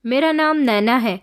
मेरा नाम नैना है।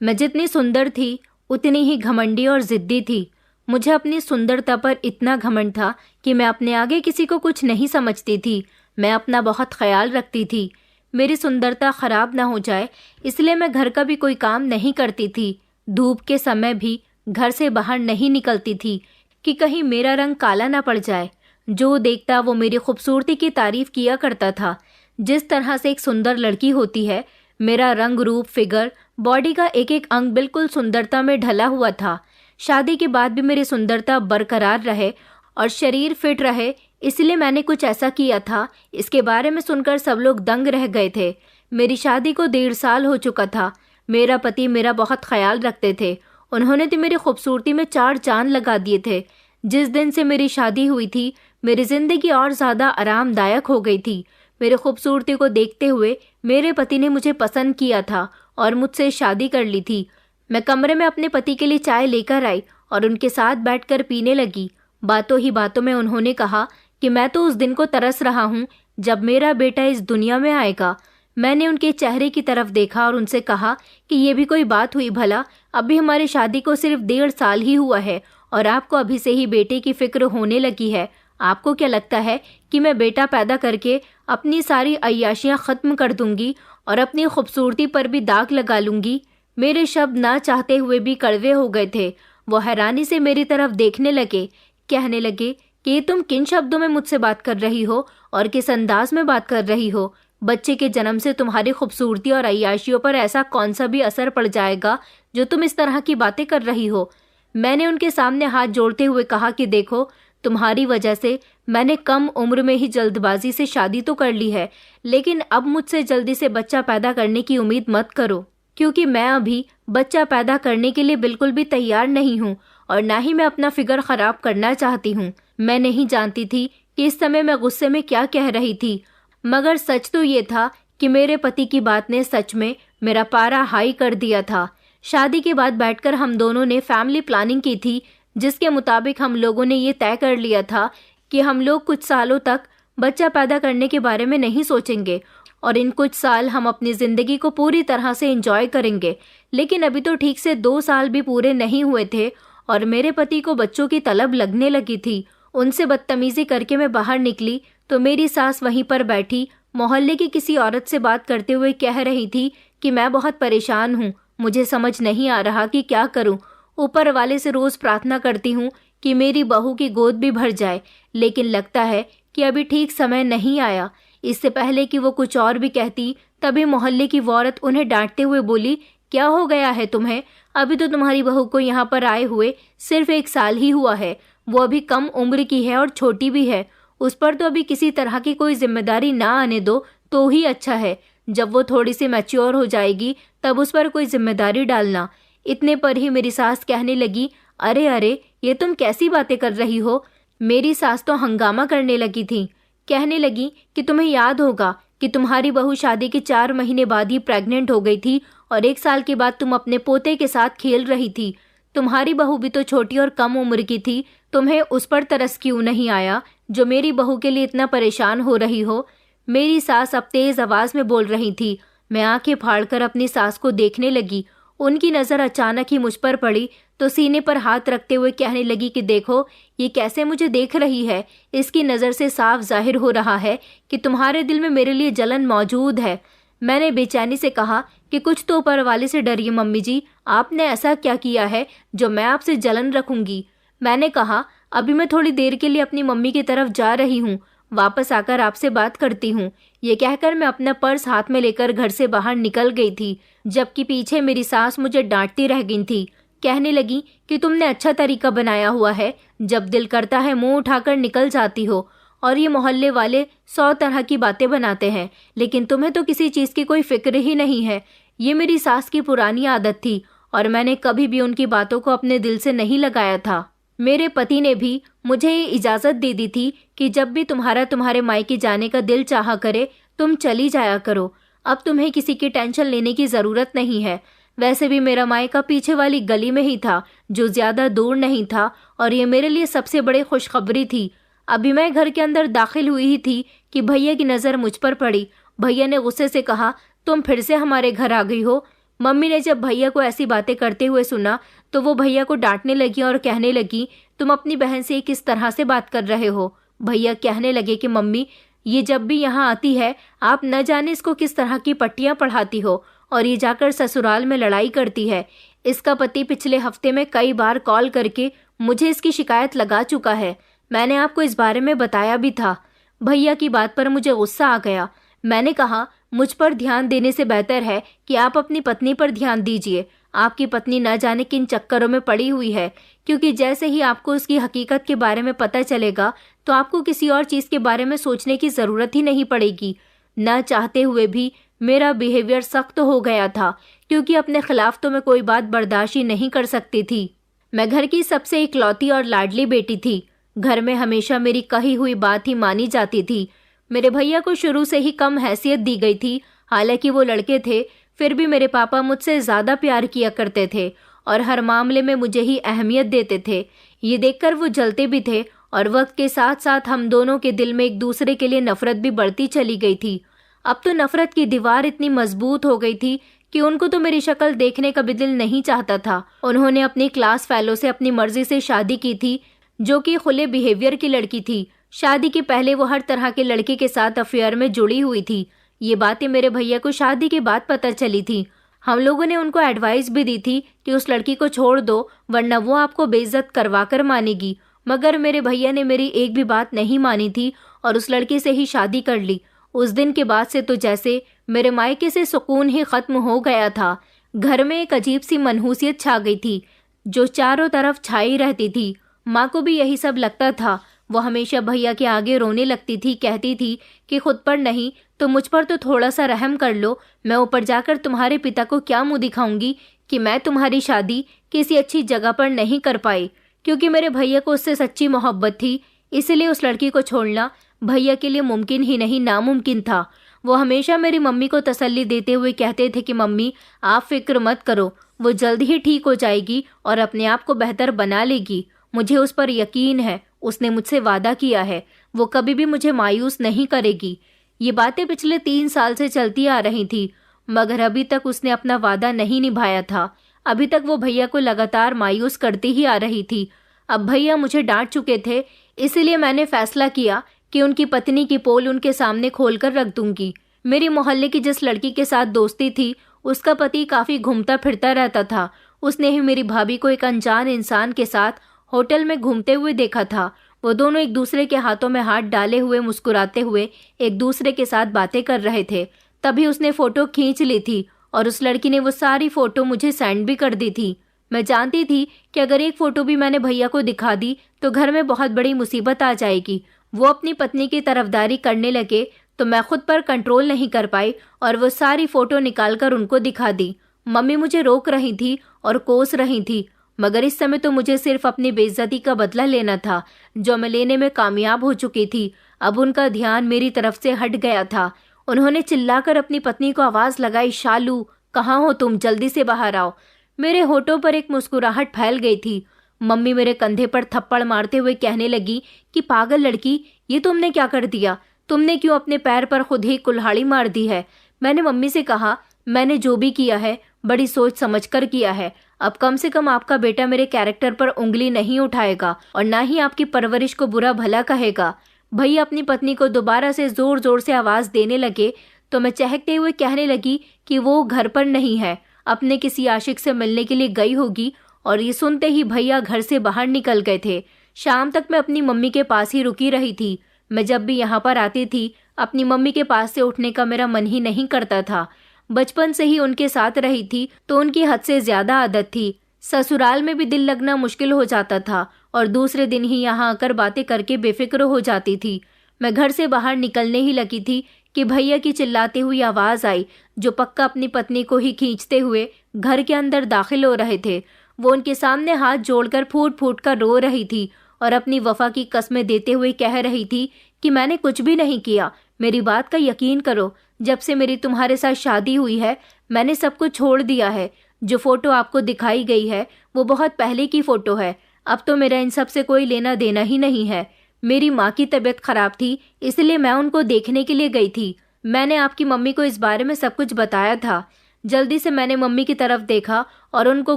मैं जितनी सुंदर थी उतनी ही घमंडी और ज़िद्दी थी। मुझे अपनी सुंदरता पर इतना घमंड था कि मैं अपने आगे किसी को कुछ नहीं समझती थी। मैं अपना बहुत ख्याल रखती थी। मेरी सुंदरता खराब ना हो जाए इसलिए मैं घर का भी कोई काम नहीं करती थी। धूप के समय भी घर से बाहर नहीं निकलती थी कि कहीं मेरा रंग काला ना पड़ जाए। जो देखता वो मेरी खूबसूरती की तारीफ किया करता था। जिस तरह से एक सुंदर लड़की होती है, मेरा रंग रूप, फिगर, बॉडी का एक एक अंग बिल्कुल सुंदरता में ढला हुआ था। शादी के बाद भी मेरी सुंदरता बरकरार रहे और शरीर फिट रहे, इसलिए मैंने कुछ ऐसा किया था। इसके बारे में सुनकर सब लोग दंग रह गए थे। मेरी शादी को 1.5 साल हो चुका था। मेरा पति मेरा बहुत ख्याल रखते थे। उन्होंने तो मेरी खूबसूरती में 4 चांद लगा दिए थे। जिस दिन से मेरी शादी हुई थी, मेरी जिंदगी और ज़्यादा आरामदायक हो गई थी। मेरी खूबसूरती को देखते हुए मेरे पति ने मुझे पसंद किया था और मुझसे शादी कर ली थी। मैं कमरे में अपने पति के लिए चाय लेकर आई और उनके साथ बैठकर पीने लगी। बातों ही बातों में उन्होंने कहा कि मैं तो उस दिन को तरस रहा हूँ जब मेरा बेटा इस दुनिया में आएगा। मैंने उनके चेहरे की तरफ देखा और उनसे कहा कि ये भी कोई बात हुई भला? अभी हमारी शादी को सिर्फ 1.5 साल ही हुआ है और आपको अभी से ही बेटे की फिक्र होने लगी है। आपको क्या लगता है कि मैं बेटा पैदा करके अपनी सारी अय्याशियां खत्म कर दूंगी और अपनी खूबसूरती पर भी दाग लगा लूंगी? मेरे शब्द ना चाहते हुए भी कड़वे हो गए थे। वो हैरानी से मेरी तरफ देखने लगे। कहने लगे कि ये तुम किन शब्दों में मुझसे बात कर रही हो और किस अंदाज में बात कर रही हो? बच्चे के जन्म से तुम्हारी खूबसूरती और अय्याशियों पर ऐसा कौन सा भी असर पड़ जाएगा जो तुम इस तरह की बातें कर रही हो? मैंने उनके सामने हाथ जोड़ते हुए कहा कि देखो, तुम्हारी वजह से मैंने कम उम्र में ही जल्दबाजी से शादी तो कर ली है, लेकिन अब मुझसे जल्दी से बच्चा पैदा करने की उम्मीद मत करो, क्योंकि मैं अभी बच्चा पैदा करने के लिए बिल्कुल भी तैयार नहीं हूँ और ना ही मैं अपना फिगर खराब करना चाहती हूँ। मैं नहीं जानती थी कि इस समय मैं गुस्से में क्या कह रही थी, मगर सच तो ये था कि मेरे पति की बात ने सच में मेरा पारा हाई कर दिया था। शादी के बाद बैठकर हम दोनों ने फैमिली प्लानिंग की थी, जिसके मुताबिक हम लोगों ने ये तय कर लिया था कि हम लोग कुछ सालों तक बच्चा पैदा करने के बारे में नहीं सोचेंगे और इन कुछ साल हम अपनी ज़िंदगी को पूरी तरह से एंजॉय करेंगे। लेकिन अभी तो ठीक से 2 साल भी पूरे नहीं हुए थे और मेरे पति को बच्चों की तलब लगने लगी थी। उनसे बदतमीजी करके मैं बाहर निकली तो मेरी सास वहीं पर बैठी मोहल्ले की किसी औरत से बात करते हुए कह रही थी कि मैं बहुत परेशान हूँ, मुझे समझ नहीं आ रहा कि क्या करूँ। ऊपर वाले से रोज़ प्रार्थना करती हूँ कि मेरी बहू की गोद भी भर जाए, लेकिन लगता है कि अभी ठीक समय नहीं आया। इससे पहले कि वो कुछ और भी कहती, तभी मोहल्ले की वो औरत उन्हें डांटते हुए बोली, क्या हो गया है तुम्हें? अभी तो तुम्हारी बहू को यहाँ पर आए हुए सिर्फ 1 साल ही हुआ है। वो अभी कम उम्र की है और छोटी भी है। उस पर तो अभी किसी तरह की कोई जिम्मेदारी ना आने दो तो ही अच्छा है। जब वो थोड़ी सी मैच्योर हो जाएगी तब उस पर कोई जिम्मेदारी डालना। इतने पर ही मेरी सास कहने लगी, अरे अरे, ये तुम कैसी बातें कर रही हो? मेरी सास तो हंगामा करने लगी थी। कहने लगी कि तुम्हें याद होगा कि तुम्हारी बहू शादी के 4 महीने बाद ही प्रेग्नेंट हो गई थी और 1 साल के बाद तुम अपने पोते के साथ खेल रही थी। तुम्हारी बहू भी तो छोटी और कम उम्र की थी। तुम्हें उस पर तरस क्यों नहीं आया जो मेरी बहू के लिए इतना परेशान हो रही हो? मेरी सास अब तेज आवाज में बोल रही थी। मैं आंखें फाड़कर अपनी सास को देखने लगी। उनकी नज़र अचानक ही मुझ पर पड़ी तो सीने पर हाथ रखते हुए कहने लगी कि देखो, ये कैसे मुझे देख रही है। इसकी नज़र से साफ जाहिर हो रहा है कि तुम्हारे दिल में मेरे लिए जलन मौजूद है। मैंने बेचैनी से कहा कि कुछ तो ऊपर वाले से डरिए मम्मी जी, आपने ऐसा क्या किया है जो मैं आपसे जलन रखूंगी? मैंने कहा, अभी मैं थोड़ी देर के लिए अपनी मम्मी की तरफ जा रही हूँ, वापस आकर आपसे बात करती हूँ। ये कहकर मैं अपना पर्स हाथ में लेकर घर से बाहर निकल गई थी, जबकि पीछे मेरी सास मुझे डांटती रह गई थी। कहने लगी कि तुमने अच्छा तरीका बनाया हुआ है, जब दिल करता है मुंह उठाकर निकल जाती हो और ये मोहल्ले वाले 100 तरह की बातें बनाते हैं, लेकिन तुम्हें तो किसी चीज़ की कोई फिक्र ही नहीं है। ये मेरी सास की पुरानी आदत थी और मैंने कभी भी उनकी बातों को अपने दिल से नहीं लगाया था। मेरे पति ने भी मुझे ये इजाज़त दे दी थी कि जब भी तुम्हारे मायके जाने का दिल चाहा करे तुम चली जाया करो। अब तुम्हें किसी की टेंशन लेने की ज़रूरत नहीं है। वैसे भी मेरा मायका पीछे वाली गली में ही था, जो ज़्यादा दूर नहीं था, और ये मेरे लिए सबसे बड़ी खुशखबरी थी। अभी मैं घर के अंदर दाखिल हुई ही थी कि भैया की नज़र मुझ पर पड़ी। भैया ने गुस्से से कहा, तुम फिर से हमारे घर आ गई हो। मम्मी ने जब भैया को ऐसी बातें करते हुए सुना तो वो भैया को डांटने लगी और कहने लगी, तुम अपनी बहन से किस तरह से बात कर रहे हो। भैया कहने लगे कि मम्मी, ये जब भी यहाँ आती है आप न जाने इसको किस तरह की पट्टियाँ पढ़ाती हो और ये जाकर ससुराल में लड़ाई करती है। इसका पति पिछले हफ्ते में कई बार कॉल करके मुझे इसकी शिकायत लगा चुका है। मैंने आपको इस बारे में बताया भी था। भैया की बात पर मुझे गुस्सा आ गया। मैंने कहा, मुझ पर ध्यान देने से बेहतर है कि आप अपनी पत्नी पर ध्यान दीजिए। आपकी पत्नी न जाने किन चक्करों में पड़ी हुई है, क्योंकि जैसे ही आपको उसकी हकीकत के बारे में पता चलेगा तो आपको किसी और चीज़ के बारे में सोचने की ज़रूरत ही नहीं पड़ेगी। न चाहते हुए भी मेरा बिहेवियर सख्त हो गया था, क्योंकि अपने खिलाफ तो मैं कोई बात बर्दाश्त ही नहीं कर सकती थी। मैं घर की सबसे इकलौती और लाडली बेटी थी। घर में हमेशा मेरी कही हुई बात ही मानी जाती थी। मेरे भैया को शुरू से ही कम हैसियत दी गई थी। हालांकि वो लड़के थे, फिर भी मेरे पापा मुझसे ज़्यादा प्यार किया करते थे और हर मामले में मुझे ही अहमियत देते थे। ये देखकर वो जलते भी थे और वक्त के साथ साथ हम दोनों के दिल में एक दूसरे के लिए नफरत भी बढ़ती चली गई थी। अब तो नफरत की दीवार इतनी मजबूत हो गई थी कि उनको तो मेरी शक्ल देखने का भी दिल नहीं चाहता था। उन्होंने अपनी क्लास फेलो से अपनी मर्जी से शादी की थी, जो कि खुले बिहेवियर की लड़की थी। शादी के पहले वो हर तरह के लड़के के साथ अफेयर में जुड़ी हुई थी। ये बातें मेरे भैया को शादी के बाद पता चली थी। हम लोगों ने उनको एडवाइस भी दी थी कि उस लड़की को छोड़ दो, वरना वो आपको बेइज्जत करवा कर मानेगी। मगर मेरे भैया ने मेरी एक भी बात नहीं मानी थी और उस लड़की से ही शादी कर ली। उस दिन के बाद से तो जैसे मेरे मायके से सुकून ही खत्म हो गया था। घर में एक अजीब सी मनहूसियत छा गई थी, जो चारों तरफ छाई रहती थी। माँ को भी यही सब लगता था। वो हमेशा भैया के आगे रोने लगती थी, कहती थी कि खुद पर नहीं तो मुझ पर तो थोड़ा सा रहम कर लो। मैं ऊपर जाकर तुम्हारे पिता को क्या मुंह दिखाऊंगी कि मैं तुम्हारी शादी किसी अच्छी जगह पर नहीं कर पाई। क्योंकि मेरे भैया को उससे सच्ची मोहब्बत थी, इसलिए उस लड़की को छोड़ना भैया के लिए मुमकिन ही नहीं, नामुमकिन था। वो हमेशा मेरी मम्मी को तसल्ली देते हुए कहते थे कि मम्मी, आप फिक्र मत करो, वो जल्द ही ठीक हो जाएगी और अपने आप को बेहतर बना लेगी। मुझे उस पर यकीन है। उसने मुझसे वादा किया है, वो कभी भी मुझे मायूस नहीं करेगी। ये बातें पिछले 3 साल से चलती आ रही थी, मगर अभी तक उसने अपना वादा नहीं निभाया था। अभी तक वो भैया को लगातार मायूस करती ही आ रही थी। अब भैया मुझे डांट चुके थे, इसलिए मैंने फैसला किया कि उनकी पत्नी की पोल उनके सामने खोलकर रख दूंगी। मेरी मोहल्ले की जिस लड़की के साथ दोस्ती थी, उसका पति काफी घूमता फिरता रहता था। उसने ही मेरी भाभी को एक अनजान इंसान के साथ होटल में घूमते हुए देखा था। वो दोनों एक दूसरे के हाथों में हाथ डाले हुए मुस्कुराते हुए एक दूसरे के साथ बातें कर रहे थे। तभी उसने फोटो खींच ली थी और उस लड़की ने वो सारी फोटो मुझे सेंड भी कर दी थी। मैं जानती थी कि अगर एक फोटो भी मैंने भैया को दिखा दी तो घर में बहुत बड़ी मुसीबत आ जाएगी। वो अपनी पत्नी की तरफदारी करने लगे तो मैं खुद पर कंट्रोल नहीं कर पाई और वो सारी फोटो निकालकर उनको दिखा दी। मम्मी मुझे रोक रही थी और कोस रही थी, मगर इस समय तो मुझे सिर्फ अपनी बेइज्जती का बदला लेना था, जो मैं लेने में कामयाब हो चुकी थी। अब उनका ध्यान मेरी तरफ से हट गया था। उन्होंने चिल्लाकर अपनी पत्नी को आवाज लगाई, शालू कहाँ हो तुम, जल्दी से बाहर आओ। मेरे होठों पर एक मुस्कुराहट फैल गई थी। मम्मी मेरे कंधे पर थप्पड़ मारते हुए कहने लगी कि पागल लड़की, ये तुमने क्या कर दिया? तुमने क्यों अपने पैर पर खुद ही कुल्हाड़ी मार दी है? मैंने मम्मी से कहा, मैंने जो भी किया है बड़ी सोच समझकर किया है। अब कम से कम आपका बेटा मेरे कैरेक्टर पर उंगली नहीं उठाएगा और ना ही आपकी परवरिश को बुरा भला कहेगा। भैया अपनी पत्नी को दोबारा से जोर जोर से आवाज देने लगे तो मैं चहकते हुए कहने लगी कि वो घर पर नहीं है, अपने किसी आशिक से मिलने के लिए गई होगी। और ये सुनते ही भैया घर से बाहर निकल गए थे। शाम तक मैं अपनी मम्मी के पास ही रुकी रही थी। मैं जब भी यहाँ पर आती थी अपनी मम्मी के पास से उठने का मेरा मन ही नहीं करता था। बचपन से ही उनके साथ रही थी तो उनकी हद से ज्यादा आदत थी। ससुराल में भी दिल लगना मुश्किल हो जाता था और दूसरे दिन ही यहाँ आकर बातें करके बेफिक्र हो जाती थी। मैं घर से बाहर निकलने ही लगी थी कि भैया की चिल्लाती हुई आवाज आई, जो पक्का अपनी पत्नी को ही खींचते हुए घर के अंदर दाखिल हो रहे थे। वो उनके सामने हाथ जोड़कर फूट फूट कर रो रही थी और अपनी वफा की कस्में देते हुए कह रही थी कि मैंने कुछ भी नहीं किया, मेरी बात का यकीन करो, जब से मेरी तुम्हारे साथ शादी हुई है मैंने सब कुछ छोड़ दिया है। जो फोटो आपको दिखाई गई है वो बहुत पहले की फोटो है। अब तो मेरा इन सब से कोई लेना देना ही नहीं है। मेरी माँ की तबीयत खराब थी, इसलिए मैं उनको देखने के लिए गई थी। मैंने आपकी मम्मी को इस बारे में सब कुछ बताया था। जल्दी से मैंने मम्मी की तरफ देखा और उनको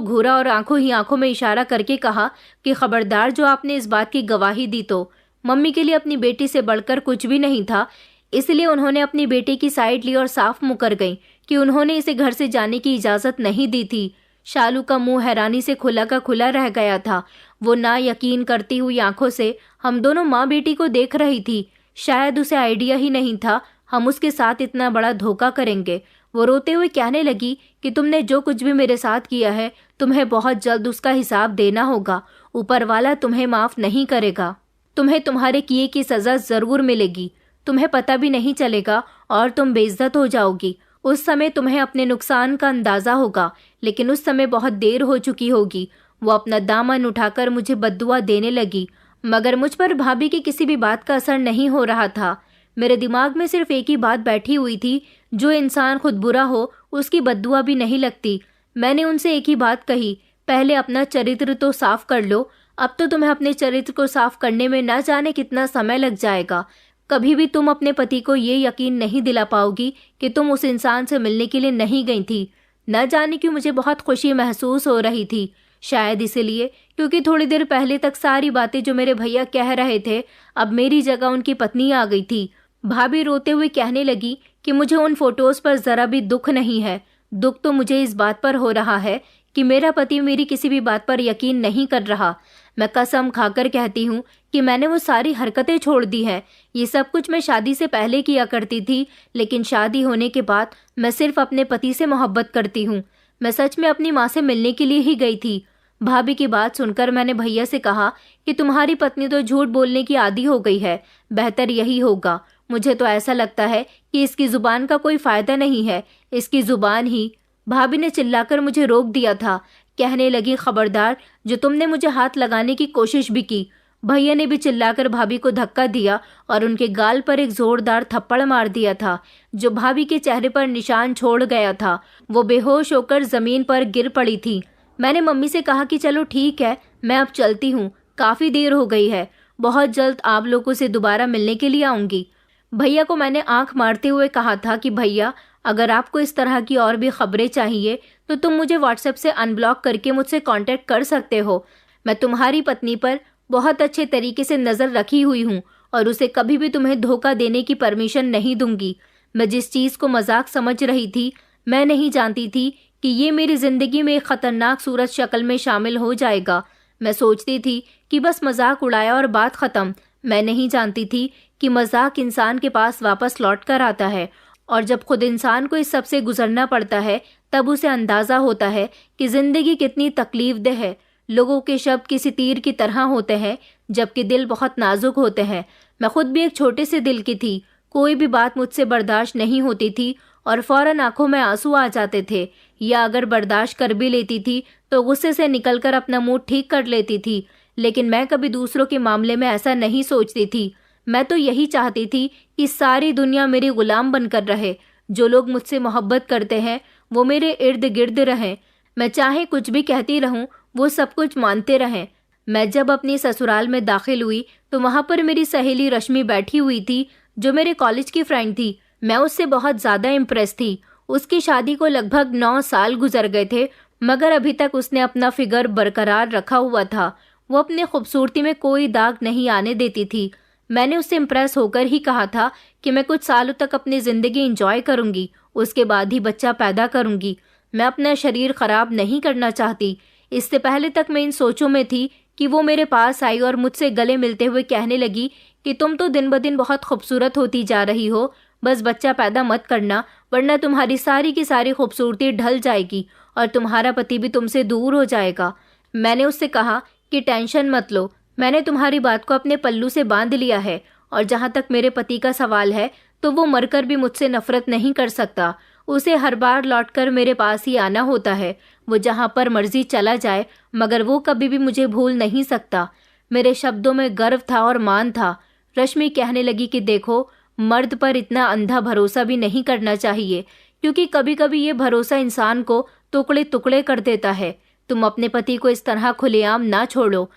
घूरा और आंखों ही आंखों में इशारा करके कहा कि खबरदार जो आपने इस बात की गवाही दी तो। मम्मी के लिए अपनी बेटी से बढ़कर कुछ भी नहीं था, इसलिए उन्होंने अपनी बेटी की साइड ली और साफ मुकर गईं कि उन्होंने इसे घर से जाने की इजाज़त नहीं दी थी। शालू का मुंह हैरानी से खुला का खुला रह गया था। वो ना यकीन करती हुई आंखों से हम दोनों माँ बेटी को देख रही थी। शायद उसे आइडिया ही नहीं था हम उसके साथ इतना बड़ा धोखा करेंगे। वो रोते हुए कहने लगी कि तुमने जो कुछ भी मेरे साथ किया है, तुम्हें बहुत जल्द उसका हिसाब देना होगा। ऊपर वाला तुम्हें माफ नहीं करेगा। तुम्हें तुम्हारे किए की सजा जरूर मिलेगी। तुम्हें पता भी नहीं चलेगा और तुम बेइज्जत हो जाओगी। उस समय तुम्हें अपने नुकसान का अंदाजा होगा, लेकिन उस समय बहुत देर हो चुकी होगी। वो अपना दामन उठाकर मुझे बद्दुआ देने लगी, मगर मुझ पर भाभी की किसी भी बात का असर नहीं हो रहा था। मेरे दिमाग में सिर्फ एक ही बात बैठी हुई थी, जो इंसान खुद बुरा हो उसकी बद्दुआ भी नहीं लगती। मैंने उनसे एक ही बात कही, पहले अपना चरित्र तो साफ कर लो। अब तो तुम्हें अपने चरित्र को साफ करने में न जाने कितना समय लग जाएगा। कभी भी तुम अपने पति को ये यकीन नहीं दिला पाओगी कि तुम उस इंसान से मिलने के लिए नहीं गई थी। न जाने क्यों मुझे बहुत खुशी महसूस हो रही थी। शायद इसलिए क्योंकि थोड़ी देर पहले तक सारी बातें जो मेरे भैया कह रहे थे, अब मेरी जगह उनकी पत्नी आ गई थी। भाभी रोते हुए कहने लगी कि मुझे उन फोटोज पर जरा भी दुख नहीं है। दुख तो मुझे इस बात पर हो रहा है कि मेरा पति मेरी किसी भी बात पर यकीन नहीं कर रहा। मैं कसम खाकर कहती हूँ कि मैंने वो सारी हरकतें छोड़ दी हैं। ये सब कुछ मैं शादी से पहले किया करती थी, लेकिन शादी होने के बाद मैं सिर्फ अपने पति से मोहब्बत करती हूँ। मैं सच में अपनी माँ से मिलने के लिए ही गई थी। भाभी की बात सुनकर मैंने भैया से कहा कि तुम्हारी पत्नी तो झूठ बोलने की आदी हो गई है। बेहतर यही होगा। मुझे तो ऐसा लगता है कि इसकी जुबान का कोई फायदा नहीं है। इसकी जुबान ही। भाभी ने चिल्लाकर मुझे रोक दिया था। कहने लगी, खबरदार, जो तुमने मुझे हाथ लगाने की कोशिश भी की। भैया ने भी चिल्लाकर भाभी को धक्का दिया और उनके गाल पर एक जोरदार थप्पड़ मार दिया था, जो भाभी के चेहरे पर निशान छोड़ गया था। वो बेहोश होकर जमीन पर गिर पड़ी थी। मैंने मम्मी से कहा कि चलो ठीक है, मैं अब चलती हूँ, काफी देर हो गई है। बहुत जल्द आप लोगों से दोबारा मिलने के लिए आऊंगी। भैया को मैंने आंख मारते हुए कहा था कि भैया, अगर आपको इस तरह की और भी खबरें चाहिए तो तुम मुझे व्हाट्सएप से अनब्लॉक करके मुझसे कांटेक्ट कर सकते हो। मैं तुम्हारी पत्नी पर बहुत अच्छे तरीके से नज़र रखी हुई हूँ और उसे कभी भी तुम्हें धोखा देने की परमिशन नहीं दूंगी। मैं जिस चीज़ को मजाक समझ रही थी, मैं नहीं जानती थी कि ये मेरी ज़िंदगी में एक ख़तरनाक सूरत शक्ल में शामिल हो जाएगा। मैं सोचती थी कि बस मजाक उड़ाया और बात ख़त्म। मैं नहीं जानती थी कि मजाक इंसान के पास वापस लौट कर आता है, और जब खुद इंसान को इस सब से गुजरना पड़ता है तब उसे अंदाज़ा होता है कि ज़िंदगी कितनी तकलीफदेह है। लोगों के शब्द किसी तीर की तरह होते हैं, जबकि दिल बहुत नाजुक होते हैं। मैं खुद भी एक छोटे से दिल की थी। कोई भी बात मुझसे बर्दाश्त नहीं होती थी और फौरन आंखों में आंसू आ जाते थे, या अगर बर्दाश्त कर भी लेती थी तो गुस्से से निकलकर अपना मूड ठीक कर लेती थी। लेकिन मैं कभी दूसरों के मामले में ऐसा नहीं सोचती थी। मैं तो यही चाहती थी कि सारी दुनिया मेरी गुलाम बनकर रहे। जो लोग मुझसे मोहब्बत करते हैं वो मेरे इर्द गिर्द रहें। मैं चाहे कुछ भी कहती रहूं, वो सब कुछ मानते रहें। मैं जब अपनी ससुराल में दाखिल हुई तो वहां पर मेरी सहेली रश्मि बैठी हुई थी, जो मेरे कॉलेज की फ्रेंड थी। मैं उससे बहुत ज़्यादा इम्प्रेस थी। उसकी शादी को लगभग 9 साल गुजर गए थे, मगर अभी तक उसने अपना फिगर बरकरार रखा हुआ था। वो अपनी खूबसूरती में कोई दाग नहीं आने देती थी। मैंने उससे इम्प्रेस होकर ही कहा था कि मैं कुछ सालों तक अपनी ज़िंदगी एंजॉय करूंगी, उसके बाद ही बच्चा पैदा करूंगी। मैं अपना शरीर ख़राब नहीं करना चाहती। इससे पहले तक मैं इन सोचों में थी कि वो मेरे पास आई और मुझसे गले मिलते हुए कहने लगी कि तुम तो दिन ब दिन बहुत खूबसूरत होती जा रही हो, बस बच्चा पैदा मत करना, वरना तुम्हारी सारी की सारी खूबसूरती ढल जाएगी और तुम्हारा पति भी तुमसे दूर हो जाएगा। मैंने उससे कहा कि टेंशन मत लो, मैंने तुम्हारी बात को अपने पल्लू से बांध लिया है, और जहाँ तक मेरे पति का सवाल है तो वो मरकर भी मुझसे नफरत नहीं कर सकता। उसे हर बार लौटकर मेरे पास ही आना होता है। वो जहाँ पर मर्जी चला जाए, मगर वो कभी भी मुझे भूल नहीं सकता। मेरे शब्दों में गर्व था और मान था। रश्मि कहने लगी कि देखो, मर्द पर इतना अंधा भरोसा भी नहीं करना चाहिए, क्योंकि कभी कभी ये भरोसा इंसान को टुकड़े टुकड़े कर देता है। तुम अपने पति को इस तरह खुलेआम ना छोड़ो,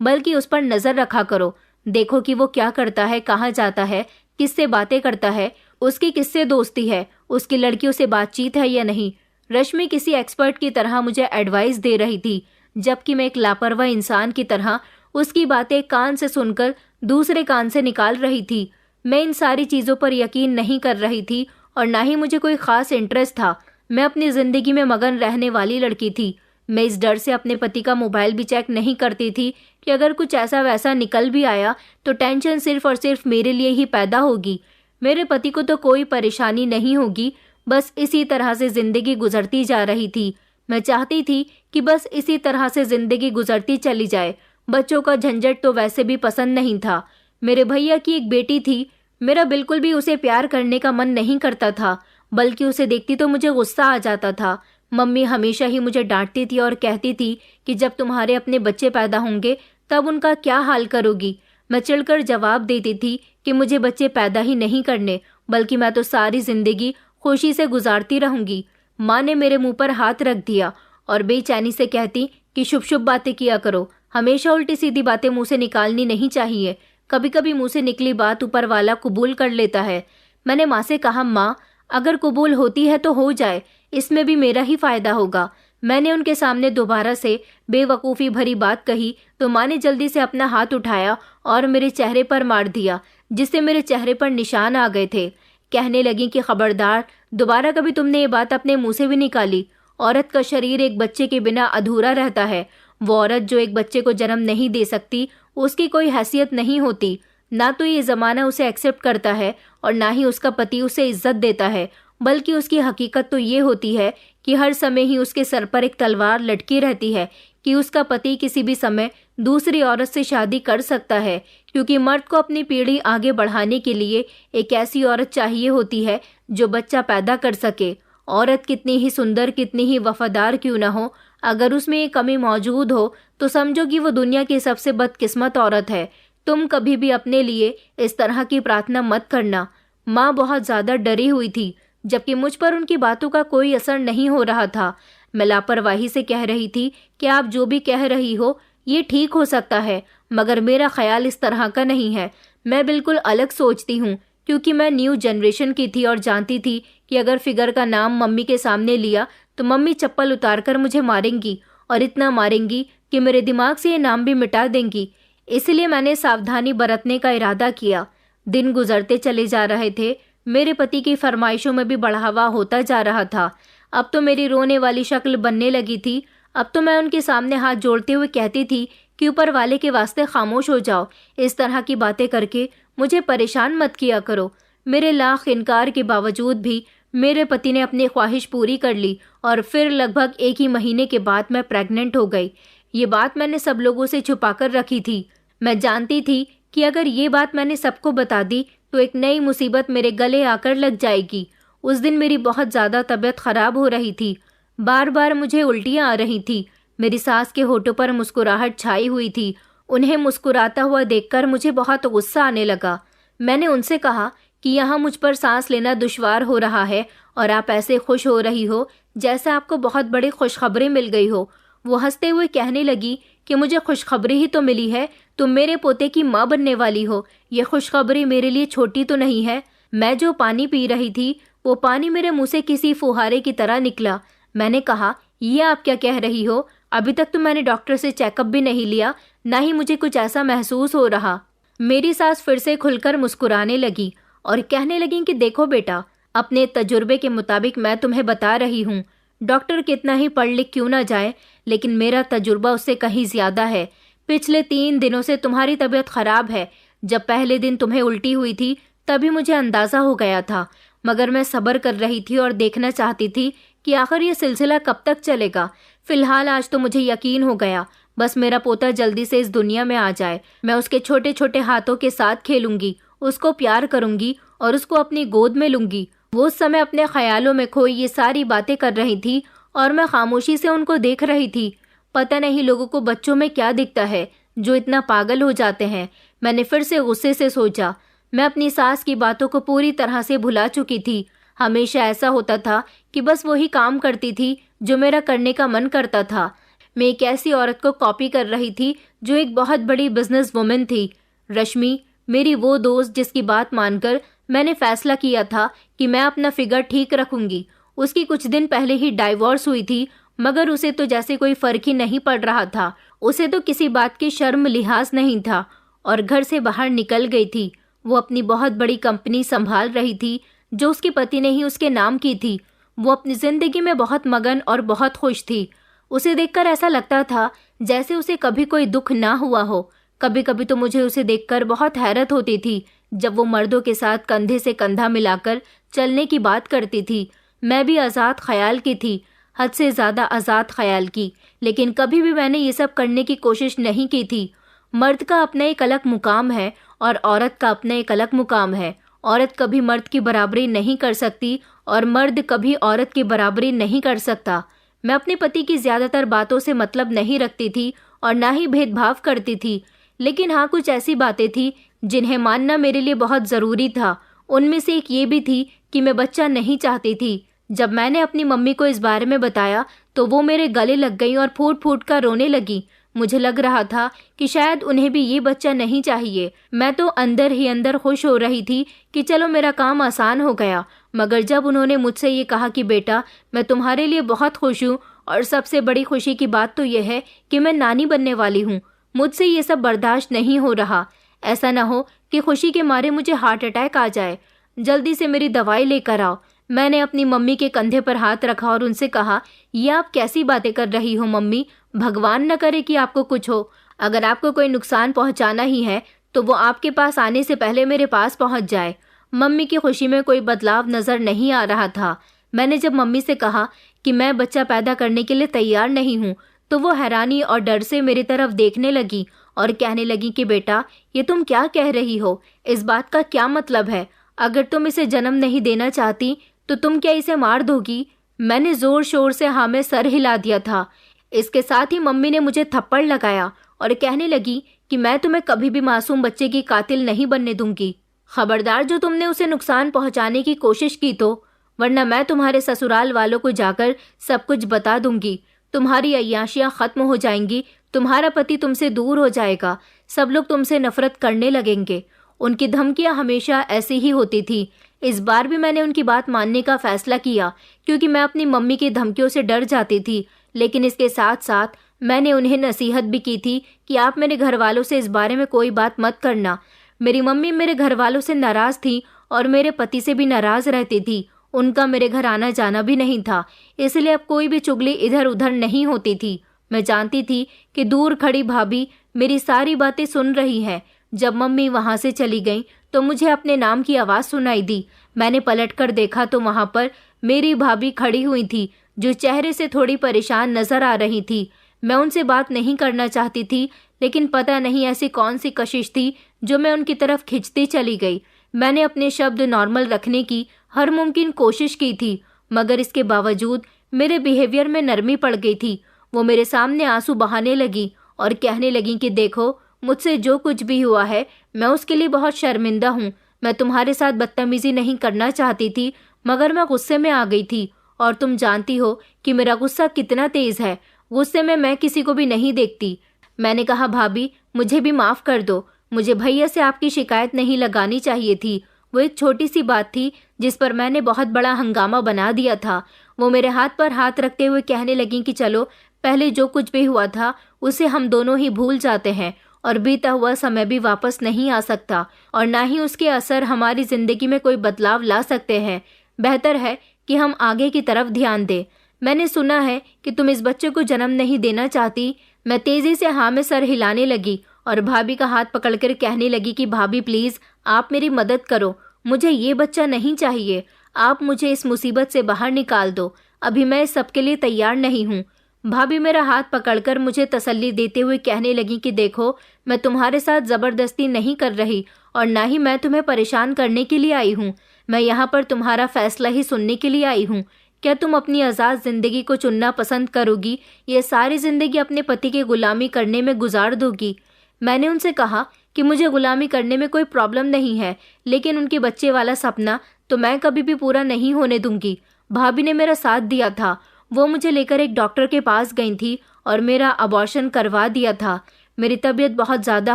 बल्कि उस पर नजर रखा करो। देखो कि वो क्या करता है, कहाँ जाता है, किससे बातें करता है। उसकी किससे दोस्ती है, उसकी लड़कियों से बातचीत है या नहीं। रश्मि किसी एक्सपर्ट की तरह मुझे एडवाइस दे रही थी, जबकि मैं एक लापरवाह इंसान की तरह उसकी बातें कान से सुनकर दूसरे कान से निकाल रही थी। मैं इन सारी चीज़ों पर यकीन नहीं कर रही थी और ना ही मुझे कोई खास इंटरेस्ट था। मैं अपनी ज़िंदगी में मगन रहने वाली लड़की थी। मैं इस डर से अपने पति का मोबाइल भी चेक नहीं करती थी कि अगर कुछ ऐसा वैसा निकल भी आया तो टेंशन सिर्फ और सिर्फ मेरे लिए ही पैदा होगी। मेरे पति को तो कोई परेशानी नहीं होगी। बस इसी तरह से ज़िंदगी गुजरती जा रही थी। मैं चाहती थी कि बस इसी तरह से ज़िंदगी गुजरती चली जाए। बच्चों का झंझट तो वैसे भी पसंद नहीं था। मेरे भैया की एक बेटी थी। मेरा बिल्कुल भी उसे प्यार करने का मन नहीं करता था, बल्कि उसे देखती तो मुझे गुस्सा आ जाता था। मम्मी हमेशा ही मुझे डांटती थी और कहती थी कि जब तुम्हारे अपने बच्चे पैदा होंगे तब उनका क्या हाल करोगी। मैं चिढ़कर जवाब देती थी कि मुझे बच्चे पैदा ही नहीं करने, बल्कि मैं तो सारी जिंदगी खुशी से गुजारती रहूंगी। माँ ने मेरे मुंह पर हाथ रख दिया और बेचैनी से कहती कि शुभ शुभ बातें किया करो, हमेशा उल्टी सीधी बातें मुंह से निकालनी नहीं चाहिए। कभी कभी मुंह से निकली बात ऊपर वाला कबूल कर लेता है। मैंने माँ से कहा, माँ अगर कबूल होती है तो हो जाए, इसमें भी मेरा ही फायदा होगा। मैंने उनके सामने दोबारा से बेवकूफ़ी भरी बात कही तो माँ ने जल्दी से अपना हाथ उठाया और मेरे चेहरे पर मार दिया, जिससे मेरे चेहरे पर निशान आ गए थे। कहने लगी कि खबरदार, दोबारा कभी तुमने ये बात अपने मुंह से भी निकाली। औरत का शरीर एक बच्चे के बिना अधूरा रहता है। वो औरत जो एक बच्चे को जन्म नहीं दे सकती, उसकी कोई हैसियत नहीं होती। ना तो ये ज़माना उसे एक्सेप्ट करता है और ना ही उसका पति उसे इज्जत देता है, बल्कि उसकी हकीकत तो ये होती है कि हर समय ही उसके सर पर एक तलवार लटकी रहती है कि उसका पति किसी भी समय दूसरी औरत से शादी कर सकता है, क्योंकि मर्द को अपनी पीढ़ी आगे बढ़ाने के लिए एक ऐसी औरत चाहिए होती है जो बच्चा पैदा कर सके। औरत कितनी ही सुंदर, कितनी ही वफादार क्यों ना हो, अगर उसमें ये कमी मौजूद हो तो समझो कि वो दुनिया की सबसे बदकिस्मत औरत है। तुम कभी भी अपने लिए इस तरह की प्रार्थना मत करना। माँ बहुत ज़्यादा डरी हुई थी, जबकि मुझ पर उनकी बातों का कोई असर नहीं हो रहा था। मैं लापरवाही से कह रही थी कि आप जो भी कह रही हो ये ठीक हो सकता है, मगर मेरा ख्याल इस तरह का नहीं है। मैं बिल्कुल अलग सोचती हूँ, क्योंकि मैं न्यू जनरेशन की थी और जानती थी कि अगर फिगर का नाम मम्मी के सामने लिया तो मम्मी चप्पल उतार कर मुझे मारेंगी, और इतना मारेंगी कि मेरे दिमाग से ये नाम भी मिटा देंगी। इसलिए मैंने सावधानी बरतने का इरादा किया। दिन गुजरते चले जा रहे थे। मेरे पति की फरमाइशों में भी बढ़ावा होता जा रहा था। अब तो मेरी रोने वाली शक्ल बनने लगी थी। अब तो मैं उनके सामने हाथ जोड़ते हुए कहती थी कि ऊपर वाले के वास्ते खामोश हो जाओ, इस तरह की बातें करके मुझे परेशान मत किया करो। मेरे लाख इनकार के बावजूद भी मेरे पति ने अपनी ख्वाहिश पूरी कर ली और फिर लगभग 1 ही महीने के बाद मैं प्रेग्नेंट हो गई। ये बात मैंने सब लोगों से छुपा कर रखी थी। मैं जानती थी कि अगर ये बात मैंने सबको बता दी तो एक नई मुसीबत मेरे गले आकर लग जाएगी। उस दिन मेरी बहुत ज़्यादा तबीयत खराब हो रही थी। बार बार मुझे उल्टियाँ आ रही थी। मेरी सास के होठों पर मुस्कुराहट छाई हुई थी। उन्हें मुस्कुराता हुआ देखकर मुझे बहुत गुस्सा आने लगा। मैंने उनसे कहा कि यहाँ मुझ पर सांस लेना दुश्वार हो रहा है और आप ऐसे खुश हो रही हो जैसे आपको बहुत बड़ी खुशखबरी मिल गई हो। वो हंसते हुए कहने लगी कि मुझे खुशखबरी ही तो मिली है, तुम मेरे पोते की माँ बनने वाली हो। ये खुशखबरी मेरे लिए छोटी तो नहीं है। मैं जो पानी पी रही थी वो पानी मेरे मुंह से किसी फुहारे की तरह निकला। मैंने कहा, ये आप क्या कह रही हो? अभी तक तो मैंने डॉक्टर से चेकअप भी नहीं लिया, ना ही मुझे कुछ ऐसा महसूस हो रहा। मेरी सास फिर से खुलकर मुस्कुराने लगी और कहने लगी कि देखो बेटा, अपने तजुर्बे के मुताबिक मैं तुम्हें बता रही हूँ। डॉक्टर कितना ही पढ़ लिख क्यों ना जाए, लेकिन मेरा तजुर्बा उससे कहीं ज़्यादा है। पिछले 3 दिनों से तुम्हारी तबीयत खराब है। जब पहले दिन तुम्हें उल्टी हुई थी तभी मुझे अंदाज़ा हो गया था, मगर मैं सब्र कर रही थी और देखना चाहती थी कि आखिर ये सिलसिला कब तक चलेगा। फिलहाल आज तो मुझे यकीन हो गया, बस मेरा पोता जल्दी से इस दुनिया में आ जाए। मैं उसके छोटे छोटे हाथों के साथ खेलूंगी, उसको प्यार करूंगी और उसको अपनी गोद में लूंगी। वो उस समय अपने ख्यालों में खोई ये सारी बातें कर रही थी और मैं खामोशी से उनको देख रही थी। पता नहीं लोगों को बच्चों में क्या दिखता है जो इतना पागल हो जाते हैं। मैंने फिर से गुस्से से सोचा। मैं अपनी सास की बातों को पूरी तरह से भुला चुकी थी। हमेशा ऐसा होता था कि बस वही काम करती थी जो मेरा करने का मन करता था। मैं एक ऐसी औरत को कॉपी कर रही थी जो एक बहुत बड़ी बिजनेस वुमेन थी। रश्मि, मेरी वो दोस्त जिसकी बात मानकर मैंने फैसला किया था कि मैं अपना फिगर ठीक रखूंगी। उसकी कुछ दिन पहले ही डाइवोर्स हुई थी, मगर उसे तो जैसे कोई फर्क ही नहीं पड़ रहा था। उसे तो किसी बात की शर्म लिहाज नहीं था और घर से बाहर निकल गई थी। वो अपनी बहुत बड़ी कंपनी संभाल रही थी जो उसके पति ने ही उसके नाम की थी। वो अपनी जिंदगी में बहुत मगन और बहुत खुश थी। उसे देखकर ऐसा लगता था जैसे उसे कभी कोई दुख ना हुआ हो। कभी कभी तो मुझे उसे देखकर बहुत हैरत होती थी जब वो मर्दों के साथ कंधे से कंधा मिलाकर चलने की बात करती थी। मैं भी आज़ाद ख्याल की थी, हद से ज़्यादा आज़ाद ख्याल की, लेकिन कभी भी मैंने ये सब करने की कोशिश नहीं की थी। मर्द का अपना एक अलग मुकाम है और औरत का अपना एक अलग मुकाम है। औरत कभी मर्द की बराबरी नहीं कर सकती और मर्द कभी औरत की बराबरी नहीं कर सकता। मैं अपने पति की ज़्यादातर बातों से मतलब नहीं रखती थी और ना ही भेदभाव करती थी, लेकिन हाँ, कुछ ऐसी बातें थी जिन्हें मानना मेरे लिए बहुत ज़रूरी था। उनमें से एक ये भी थी कि मैं बच्चा नहीं चाहती थी। जब मैंने अपनी मम्मी को इस बारे में बताया तो वो मेरे गले लग गई और फूट फूट कर रोने लगी। मुझे लग रहा था कि शायद उन्हें भी ये बच्चा नहीं चाहिए। मैं तो अंदर ही अंदर खुश हो रही थी कि चलो मेरा काम आसान हो गया। मगर जब उन्होंने मुझसे ये कहा कि बेटा, मैं तुम्हारे लिए बहुत खुश हूँ और सबसे बड़ी खुशी की बात तो यह है कि मैं नानी बनने वाली हूँ, मुझसे ये सब बर्दाश्त नहीं हो रहा। ऐसा ना हो कि खुशी के मारे मुझे हार्ट अटैक आ जाए। जल्दी से मेरी दवाई लेकर आओ। मैंने अपनी मम्मी के कंधे पर हाथ रखा और उनसे कहा, ये आप कैसी बातें कर रही हो मम्मी? भगवान न करे कि आपको कुछ हो। अगर आपको कोई नुकसान पहुंचाना ही है तो वो आपके पास आने से पहले मेरे पास पहुंच जाए। मम्मी की खुशी में कोई बदलाव नजर नहीं आ रहा था। मैंने जब मम्मी से कहा कि मैं बच्चा पैदा करने के लिए तैयार नहीं हूँ तो वो हैरानी और डर से मेरी तरफ देखने लगी और कहने लगी कि बेटा, ये तुम क्या कह रही हो? इस बात का क्या मतलब है? अगर तुम इसे जन्म नहीं देना चाहती तो तुम क्या इसे मार दोगी? मैंने जोर शोर से हाँ में सर हिला दिया था। इसके साथ ही मम्मी ने मुझे थप्पड़ लगाया और कहने लगी कि मैं तुम्हें कभी भी मासूम बच्चे की कातिल नहीं बनने दूंगी। खबरदार जो तुमने उसे नुकसान पहुंचाने की कोशिश की तो, वरना मैं तुम्हारे ससुराल वालों को जाकर सब कुछ बता दूंगी। तुम्हारी अय्याशियां खत्म हो जाएंगी, तुम्हारा पति तुमसे दूर हो जाएगा, सब लोग तुमसे नफरत करने लगेंगे। उनकी धमकियां हमेशा ऐसी ही होती थी। इस बार भी मैंने उनकी बात मानने का फैसला किया क्योंकि मैं अपनी मम्मी की धमकियों से डर जाती थी, लेकिन इसके साथ साथ मैंने उन्हें नसीहत भी की थी कि आप मेरे घर वालों से इस बारे में कोई बात मत करना। मेरी मम्मी मेरे घर वालों से नाराज़ थी और मेरे पति से भी नाराज़ रहती थी। उनका मेरे घर आना जाना भी नहीं था, इसलिए अब कोई भी चुगली इधर उधर नहीं होती थी। मैं जानती थी कि दूर खड़ी भाभी मेरी सारी बातें सुन रही है। जब मम्मी वहाँ से चली गई तो मुझे अपने नाम की आवाज़ सुनाई दी। मैंने पलटकर देखा तो वहाँ पर मेरी भाभी खड़ी हुई थी जो चेहरे से थोड़ी परेशान नजर आ रही थी। मैं उनसे बात नहीं करना चाहती थी, लेकिन पता नहीं ऐसी कौन सी कशिश थी जो मैं उनकी तरफ खिंचती चली गई। मैंने अपने शब्द नॉर्मल रखने की हर मुमकिन कोशिश की थी, मगर इसके बावजूद मेरे बिहेवियर में नरमी पड़ गई थी। वो मेरे सामने आंसू बहाने लगी और कहने लगी कि देखो, मुझसे जो कुछ भी हुआ है मैं उसके लिए बहुत शर्मिंदा हूँ। मैं तुम्हारे साथ बदतमीजी नहीं करना चाहती थी, मगर मैं गुस्से में आ गई थी और तुम जानती हो कि मेरा गुस्सा कितना तेज है। गुस्से में मैं किसी को भी नहीं देखती। मैंने कहा, भाभी मुझे भी माफ़ कर दो, मुझे भैया से आपकी शिकायत नहीं लगानी चाहिए थी। वो एक छोटी सी बात थी जिस पर मैंने बहुत बड़ा हंगामा बना दिया था। वो मेरे हाथ पर हाथ रखते हुए कहने लगी कि चलो, पहले जो कुछ भी हुआ था उसे हम दोनों ही भूल जाते हैं और बीता हुआ समय भी वापस नहीं आ सकता और ना ही उसके असर हमारी जिंदगी में कोई बदलाव ला सकते हैं। बेहतर है कि हम आगे की तरफ ध्यान दें। मैंने सुना है कि तुम इस बच्चे को जन्म नहीं देना चाहती। मैं तेजी से हाँ में सर हिलाने लगी और भाभी का हाथ पकड़कर कहने लगी कि भाभी प्लीज, आप मेरी मदद करो, मुझे ये बच्चा नहीं चाहिए। आप मुझे इस मुसीबत से बाहर निकाल दो। अभी मैं इस सब के लिए तैयार नहीं हूँ। भाभी मेरा हाथ पकड़कर मुझे तसल्ली देते हुए कहने लगी कि देखो, मैं तुम्हारे साथ जबरदस्ती नहीं कर रही और ना ही मैं तुम्हें परेशान करने के लिए आई हूँ। मैं यहाँ पर तुम्हारा फैसला ही सुनने के लिए आई हूँ। क्या तुम अपनी आज़ाद जिंदगी को चुनना पसंद करोगी या सारी जिंदगी अपने पति की गुलामी करने में गुजार दोगी? मैंने उनसे कहा कि मुझे गुलामी करने में कोई प्रॉब्लम नहीं है, लेकिन उनके बच्चे वाला सपना तो मैं कभी भी पूरा नहीं होने दूंगी। भाभी ने मेरा साथ दिया था। वो मुझे लेकर एक डॉक्टर के पास गई थी और मेरा अबॉर्शन करवा दिया था। मेरी तबीयत बहुत ज़्यादा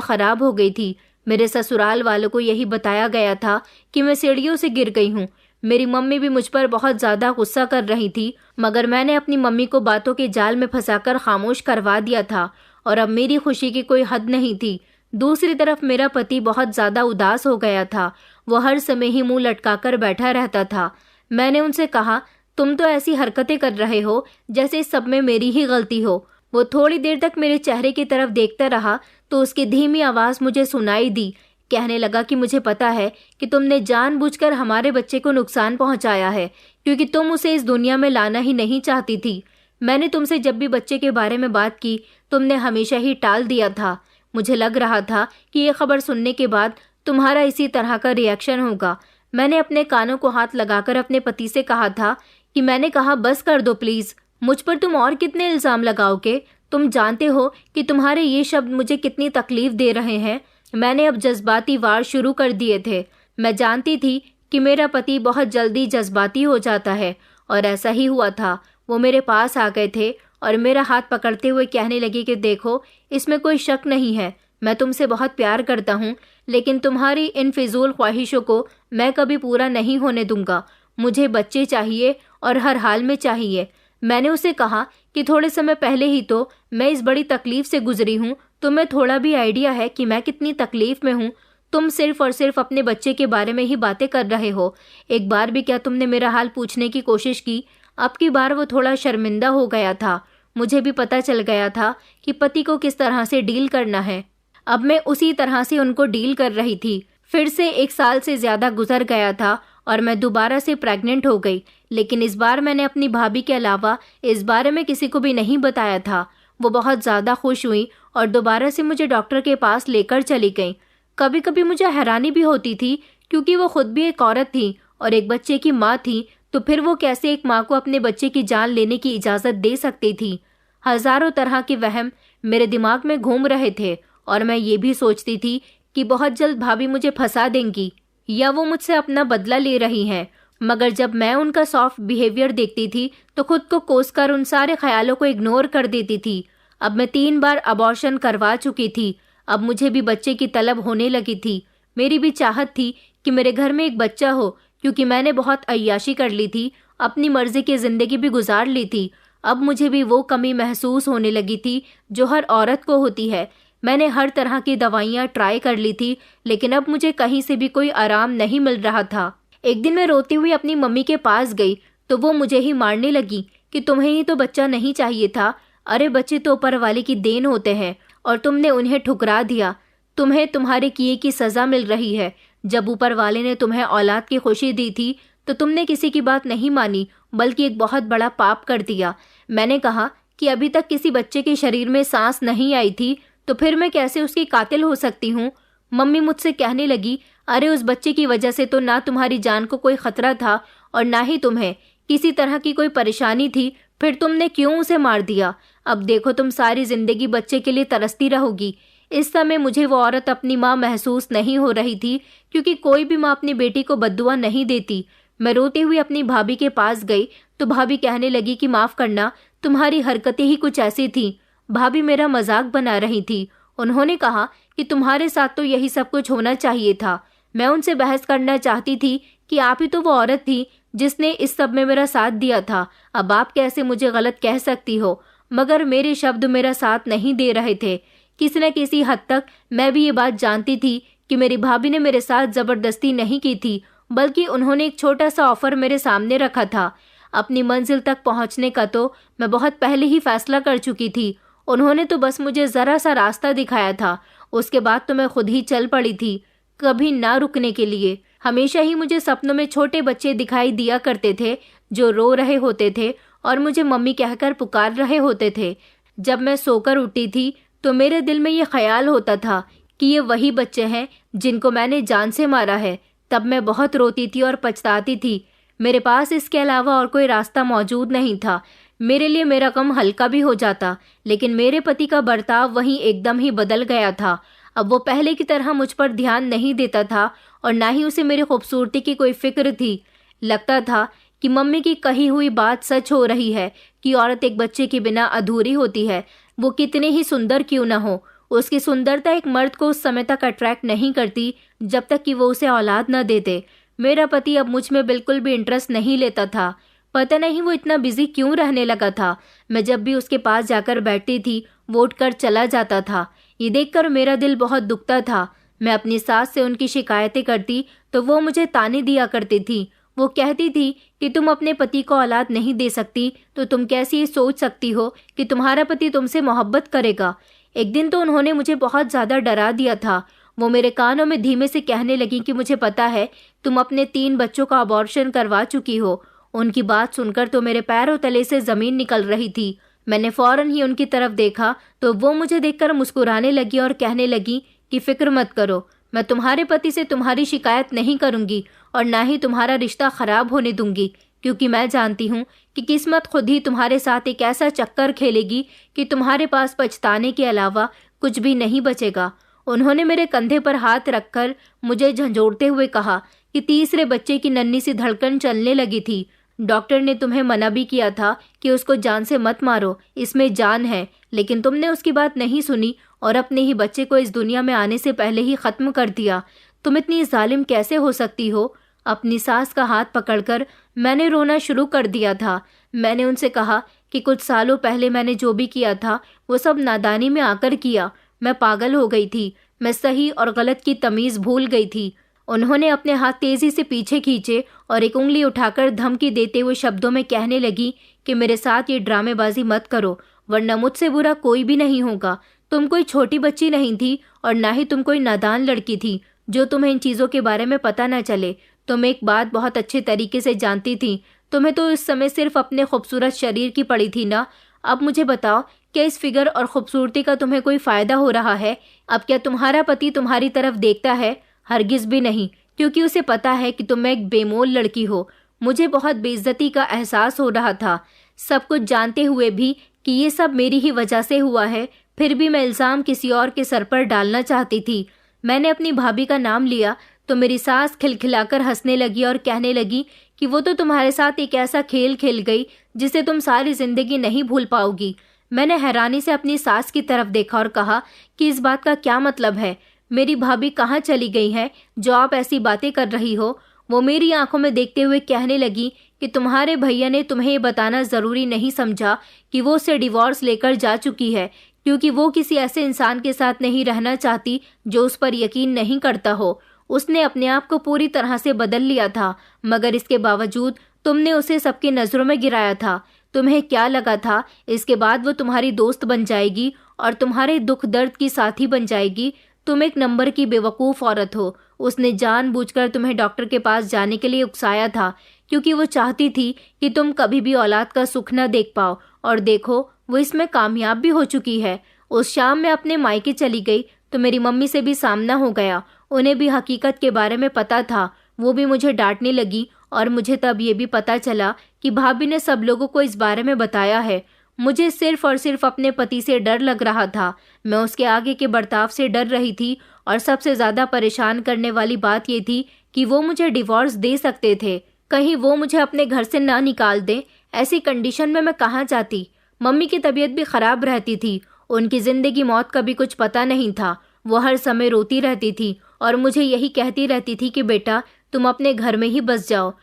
ख़राब हो गई थी। मेरे ससुराल वालों को यही बताया गया था कि मैं सीढ़ियों से गिर गई हूँ। मेरी मम्मी भी मुझ पर बहुत ज़्यादा गुस्सा कर रही थी, मगर मैंने अपनी मम्मी को बातों के जाल में फंसाकर खामोश करवा दिया था और अब मेरी खुशी की कोई हद नहीं थी। दूसरी तरफ मेरा पति बहुत ज़्यादा उदास हो गया था। वो हर समय ही मुंह लटकाकर बैठा रहता था। मैंने उनसे कहा, तुम तो ऐसी हरकतें कर रहे हो जैसे इस सब में मेरी ही गलती हो। वो थोड़ी देर तक मेरे चेहरे की तरफ देखता रहा तो उसकी धीमी आवाज़ मुझे सुनाई दी। कहने लगा कि मुझे पता है कि तुमने जानबूझकर हमारे बच्चे को नुकसान पहुंचाया है, क्योंकि तुम उसे इस दुनिया में लाना ही नहीं चाहती थी। मैंने तुमसे जब भी बच्चे के बारे में बात की, तुमने हमेशा ही टाल दिया था। मुझे लग रहा था कि ये खबर सुनने के बाद तुम्हारा इसी तरह का रिएक्शन होगा। मैंने अपने कानों को हाथ लगाकर अपने पति से कहा था कि मैंने कहा, बस कर दो प्लीज़, मुझ पर तुम और कितने इल्ज़ाम लगाओगे? तुम जानते हो कि तुम्हारे ये शब्द मुझे कितनी तकलीफ दे रहे हैं। मैंने अब जज्बाती वार शुरू कर दिए थे। मैं जानती थी कि मेरा पति बहुत जल्दी जज्बाती हो जाता है, और ऐसा ही हुआ था। वो मेरे पास आ गए थे और मेरा हाथ पकड़ते हुए कहने लगे कि देखो, इसमें कोई शक नहीं है, मैं तुमसे बहुत प्यार करता हूँ, लेकिन तुम्हारी इन फिजूल ख्वाहिशों को मैं कभी पूरा नहीं होने दूंगा। मुझे बच्चे चाहिए और हर हाल में चाहिए। मैंने उसे कहा कि थोड़े समय पहले ही तो मैं इस बड़ी तकलीफ से गुजरी हूँ। तुम्हें थोड़ा भी आइडिया है कि मैं कितनी तकलीफ में हूँ? तुम सिर्फ और सिर्फ अपने बच्चे के बारे में ही बातें कर रहे हो। एक बार भी क्या तुमने मेरा हाल पूछने की कोशिश की? अब की बार वो थोड़ा शर्मिंदा हो गया था। मुझे भी पता चल गया था कि पति को किस तरह से डील करना है। अब मैं उसी तरह से उनको डील कर रही थी। फिर से 1 साल से ज़्यादा गुजर गया था और मैं दोबारा से प्रेग्नेंट हो गई, लेकिन इस बार मैंने अपनी भाभी के अलावा इस बारे में किसी को भी नहीं बताया था। वो बहुत ज़्यादा खुश हुई और दोबारा से मुझे डॉक्टर के पास लेकर चली गई। कभी कभी मुझे हैरानी भी होती थी, क्योंकि वो खुद भी एक औरत थी और एक बच्चे की माँ थी, तो फिर वो कैसे एक माँ को अपने बच्चे की जान लेने की इजाज़त दे सकती थी। हज़ारों तरह के वहम मेरे दिमाग में घूम रहे थे और मैं ये भी सोचती थी कि बहुत जल्द भाभी मुझे फंसा देंगी या वो मुझसे अपना बदला ले रही हैं। मगर जब मैं उनका सॉफ्ट बिहेवियर देखती थी तो खुद को कोसकर उन सारे ख्यालों को इग्नोर कर देती थी। अब मैं 3 बार अबॉर्शन करवा चुकी थी। अब मुझे भी बच्चे की तलब होने लगी थी। मेरी भी चाहत थी कि मेरे घर में एक बच्चा हो, क्योंकि मैंने बहुत अय्याशी कर ली थी, अपनी मर्जी की ज़िंदगी भी गुजार ली थी। अब मुझे भी वो कमी महसूस होने लगी थी जो हर औरत को होती है। मैंने हर तरह की दवाइयाँ ट्राई कर ली थी, लेकिन अब मुझे कहीं से भी कोई आराम नहीं मिल रहा था। एक दिन मैं रोती हुई अपनी मम्मी के पास गई तो वो मुझे ही मारने लगी कि तुम्हें ही तो बच्चा नहीं चाहिए था। अरे बच्चे तो ऊपर वाले की देन होते हैं और तुमने उन्हें ठुकरा दिया। तुम्हें तुम्हारे किए की सज़ा मिल रही है। जब ऊपर वाले ने तुम्हें औलाद की खुशी दी थी तो तुमने किसी की बात नहीं मानी, बल्कि एक बहुत बड़ा पाप कर दिया। मैंने कहा कि अभी तक किसी बच्चे के शरीर में सांस नहीं आई थी, तो फिर मैं कैसे उसकी कातिल हो सकती हूँ? मम्मी मुझसे कहने लगी, अरे उस बच्चे की वजह से तो ना तुम्हारी जान को कोई खतरा था और ना ही तुम्हें किसी तरह की कोई परेशानी थी, फिर तुमने क्यों उसे मार दिया? अब देखो, तुम सारी जिंदगी बच्चे के लिए तरसती रहोगी। इस समय मुझे वो औरत अपनी माँ महसूस नहीं हो रही थी, क्योंकि कोई भी माँ अपनी बेटी को बद्दुआ नहीं देती। मैं रोती हुई अपनी भाभी के पास गई तो भाभी कहने लगी कि माफ़ करना, तुम्हारी हरकतें ही कुछ ऐसी थी। भाभी मेरा मजाक बना रही थी। उन्होंने कहा कि तुम्हारे साथ तो यही सब कुछ होना चाहिए था। मैं उनसे बहस करना चाहती थी कि आप ही तो वो औरत थी जिसने इस सब में मेरा साथ दिया था। अब आप कैसे मुझे गलत कह सकती हो? मगर मेरे शब्द मेरा साथ नहीं दे रहे थे। किसी न किसी हद तक मैं भी ये बात जानती थी कि मेरी भाभी ने मेरे साथ ज़बरदस्ती नहीं की थी, बल्कि उन्होंने एक छोटा सा ऑफर मेरे सामने रखा था। अपनी मंजिल तक पहुंचने का तो मैं बहुत पहले ही फैसला कर चुकी थी। उन्होंने तो बस मुझे ज़रा सा रास्ता दिखाया था, उसके बाद तो मैं खुद ही चल पड़ी थी, कभी ना रुकने के लिए। हमेशा ही मुझे सपनों में छोटे बच्चे दिखाई दिया करते थे जो रो रहे होते थे और मुझे मम्मी कहकर पुकार रहे होते थे। जब मैं सोकर उठी थी तो मेरे दिल में ये ख्याल होता था कि ये वही बच्चे हैं जिनको मैंने जान से मारा है। तब मैं बहुत रोती थी और पछताती थी। मेरे पास इसके अलावा और कोई रास्ता मौजूद नहीं था। मेरे लिए मेरा गम हल्का भी हो जाता, लेकिन मेरे पति का बर्ताव वहीं एकदम ही बदल गया था। अब वो पहले की तरह मुझ पर ध्यान नहीं देता था और ना ही उसे मेरी खूबसूरती की कोई फिक्र थी। लगता था कि मम्मी की कही हुई बात सच हो रही है कि औरत एक बच्चे के बिना अधूरी होती है, वो कितने ही सुंदर क्यों ना हो। उसकी सुंदरता एक मर्द को उस समय तक अट्रैक्ट नहीं करती जब तक कि वो उसे औलाद न दे दे। मेरा पति अब मुझ में बिल्कुल भी इंटरेस्ट नहीं लेता था। पता नहीं वो इतना बिजी क्यों रहने लगा था। मैं जब भी उसके पास जाकर बैठती थी वो उठकर चला जाता था। ये देखकर मेरा दिल बहुत दुखता था। मैं अपनी सास से उनकी शिकायतें करती तो वो मुझे ताने दिया करती थी। वो कहती थी कि तुम अपने पति को औलाद नहीं दे सकती तो तुम कैसे ये सोच सकती हो कि तुम्हारा पति तुमसे मोहब्बत करेगा। एक दिन तो उन्होंने मुझे बहुत ज़्यादा डरा दिया था। वो मेरे कानों में धीमे से कहने लगी कि मुझे पता है तुम अपने 3 बच्चों का अबॉर्शन करवा चुकी हो। उनकी बात सुनकर तो मेरे पैरों तले से ज़मीन निकल रही थी। मैंने फौरन ही उनकी तरफ देखा तो वो मुझे देखकर मुस्कुराने लगी और कहने लगी कि फिक्र मत करो, मैं तुम्हारे पति से तुम्हारी शिकायत नहीं करूंगी और ना ही तुम्हारा रिश्ता खराब होने दूंगी, क्योंकि मैं जानती हूँ कि किस्मत खुद ही तुम्हारे साथ एक ऐसा चक्कर खेलेगी कि तुम्हारे पास पछताने के अलावा कुछ भी नहीं बचेगा। उन्होंने मेरे कंधे पर हाथ रखकर मुझे झंझोड़ते हुए कहा कि तीसरे बच्चे की नन्ही सी धड़कन चलने लगी थी। डॉक्टर ने तुम्हें मना भी किया था कि उसको जान से मत मारो, इसमें जान है, लेकिन तुमने उसकी बात नहीं सुनी और अपने ही बच्चे को इस दुनिया में आने से पहले ही खत्म कर दिया। तुम इतनी जालिम कैसे हो सकती हो? अपनी सास का हाथ पकड़कर मैंने रोना शुरू कर दिया था। मैंने उनसे कहा कि कुछ सालों पहले मैंने जो भी किया था वो सब नादानी में आकर किया। मैं पागल हो गई थी। मैं सही और गलत की तमीज़ भूल गई थी। उन्होंने अपने हाथ तेजी से पीछे खींचे और एक उंगली उठाकर धमकी देते हुए शब्दों में कहने लगी कि मेरे साथ ये ड्रामेबाजी मत करो, वरना मुझसे बुरा कोई भी नहीं होगा। तुम कोई छोटी बच्ची नहीं थी और ना ही तुम कोई नादान लड़की थी जो तुम्हें इन चीज़ों के बारे में पता न चले। तुम एक बात बहुत अच्छे तरीके से जानती थी। तुम्हें तो इस समय सिर्फ अपने खूबसूरत शरीर की पड़ी थी ना। अब मुझे बताओ, क्या इस फिगर और खूबसूरती का तुम्हें कोई फ़ायदा हो रहा है? अब क्या तुम्हारा पति तुम्हारी तरफ देखता है? हरगिज़ भी नहीं, क्योंकि उसे पता है कि तुम एक बेमोल लड़की हो। मुझे बहुत बेइज्जती का एहसास हो रहा था, सब कुछ जानते हुए भी कि ये सब मेरी ही वजह से हुआ है। फिर भी मैं इल्ज़ाम किसी और के सर पर डालना चाहती थी। मैंने अपनी भाभी का नाम लिया तो मेरी सास खिलखिलाकर हंसने लगी और कहने लगी कि वो तो तुम्हारे साथ एक ऐसा खेल खेल गई जिसे तुम सारी जिंदगी नहीं भूल पाओगी। मैंने हैरानी से अपनी सास की तरफ देखा और कहा कि इस बात का क्या मतलब है? मेरी भाभी कहाँ चली गई है जो आप ऐसी बातें कर रही हो? वो मेरी आंखों में देखते हुए कहने लगी कि तुम्हारे भैया ने तुम्हें ये बताना ज़रूरी नहीं समझा कि वो उससे डिवोर्स लेकर जा चुकी है, क्योंकि वो किसी ऐसे इंसान के साथ नहीं रहना चाहती जो उस पर यकीन नहीं करता हो। उसने अपने आप को पूरी तरह से बदल लिया था, मगर इसके बावजूद तुमने उसे सबकी नज़रों में गिराया था। तुम्हें क्या लगा था इसके बाद वो तुम्हारी दोस्त बन जाएगी और तुम्हारे दुख दर्द की साथी बन जाएगी? तुम एक नंबर की बेवकूफ़ औरत हो। उसने जानबूझकर तुम्हें डॉक्टर के पास जाने के लिए उकसाया था, क्योंकि वो चाहती थी कि तुम कभी भी औलाद का सुख न देख पाओ। और देखो, वो इसमें कामयाब भी हो चुकी है। उस शाम मैं अपने मायके चली गई तो मेरी मम्मी से भी सामना हो गया। उन्हें भी हकीकत के बारे में पता था। वो भी मुझे डांटने लगी और मुझे तब ये भी पता चला कि भाभी ने सब लोगों को इस बारे में बताया है। मुझे सिर्फ और सिर्फ अपने पति से डर लग रहा था। मैं उसके आगे के बर्ताव से डर रही थी और सबसे ज़्यादा परेशान करने वाली बात ये थी कि वो मुझे डिवोर्स दे सकते थे। कहीं वो मुझे अपने घर से ना निकाल दें। ऐसी कंडीशन में मैं कहाँ जाती? मम्मी की तबीयत भी ख़राब रहती थी। उनकी ज़िंदगी मौत का भी कुछ पता नहीं था। वो हर समय रोती रहती थी और मुझे यही कहती रहती थी कि बेटा, तुम अपने घर में ही बस जाओ,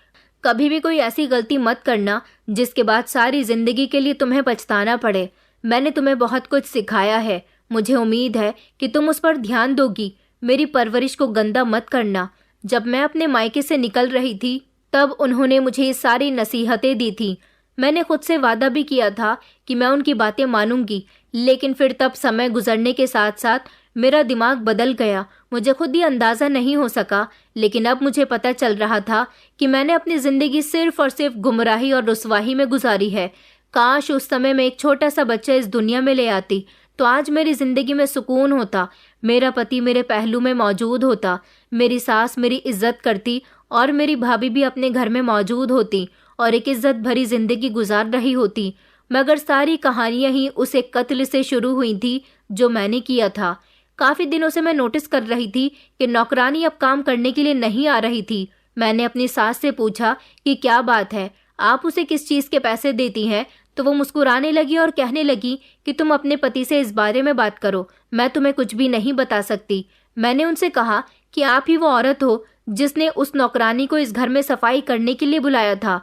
कभी भी कोई ऐसी गलती मत करना जिसके बाद सारी ज़िंदगी के लिए तुम्हें पछताना पड़े। मैंने तुम्हें बहुत कुछ सिखाया है। मुझे उम्मीद है कि तुम उस पर ध्यान दोगी। मेरी परवरिश को गंदा मत करना। जब मैं अपने मायके से निकल रही थी तब उन्होंने मुझे ये सारी नसीहतें दी थी। मैंने खुद से वादा भी किया था कि मैं उनकी बातें मानूंगी, लेकिन फिर तब समय गुजरने के साथ साथ मेरा दिमाग बदल गया। मुझे खुद ही अंदाज़ा नहीं हो सका, लेकिन अब मुझे पता चल रहा था कि मैंने अपनी ज़िंदगी सिर्फ और सिर्फ गुमराही और रुसवाही में गुजारी है। काश उस समय मैं एक छोटा सा बच्चा इस दुनिया में ले आती तो आज मेरी ज़िंदगी में सुकून होता। मेरा पति मेरे पहलू में मौजूद होता, मेरी सास मेरी इज्जत करती और मेरी भाभी भी अपने घर में मौजूद होती और एक इज्जत भरी ज़िंदगी गुजार रही होती। मगर सारी कहानियाँ ही उस एक कत्ल से शुरू हुई थी जो मैंने किया था। काफ़ी दिनों से मैं नोटिस कर रही थी कि नौकरानी अब काम करने के लिए नहीं आ रही थी। मैंने अपनी सास से पूछा कि क्या बात है, आप उसे किस चीज़ के पैसे देती हैं? तो वो मुस्कुराने लगी और कहने लगी कि तुम अपने पति से इस बारे में बात करो, मैं तुम्हें कुछ भी नहीं बता सकती। मैंने उनसे कहा कि आप ही वो औरत हो जिसने उस नौकरानी को इस घर में सफाई करने के लिए बुलाया था।